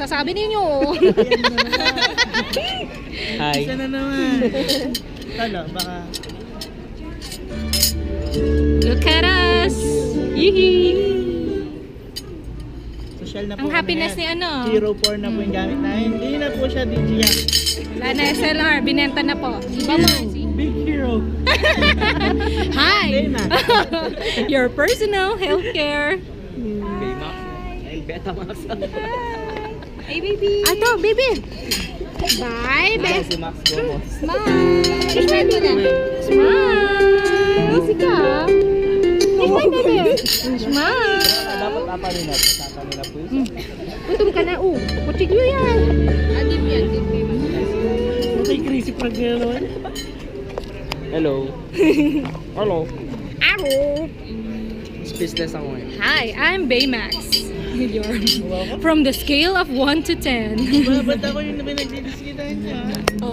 masasabi ninyo? Hi. Isa na naman. Talo, baka... Look at us! Yee! Social na po. Ang happiness ni ano? 04 na po yung gamit namin. Hindi na po siya DJI. Wala na SLR, binenta na po. Iba mo. Big hero. Hi! Baymax. Your personal healthcare. Baymax. Ay, Betamax. Hey, baby! Ato, baby! Bye, Ay, baby! si Max Gomos. Smile! Smile mo na. Smile! Easy ka. Smile, baby! Smile! Dapat apalin na po. Tapalin na po yun. Gutom ka na, Kuchigyo yan. Adip yan, dip Okay, crazy pag gano'n. Hello. Hello. Aro! Speechless ako ngayon. Hi, I'm Baymax. You're from the scale of 1 to 10. Ba't ako yung nagdidiskitan niya?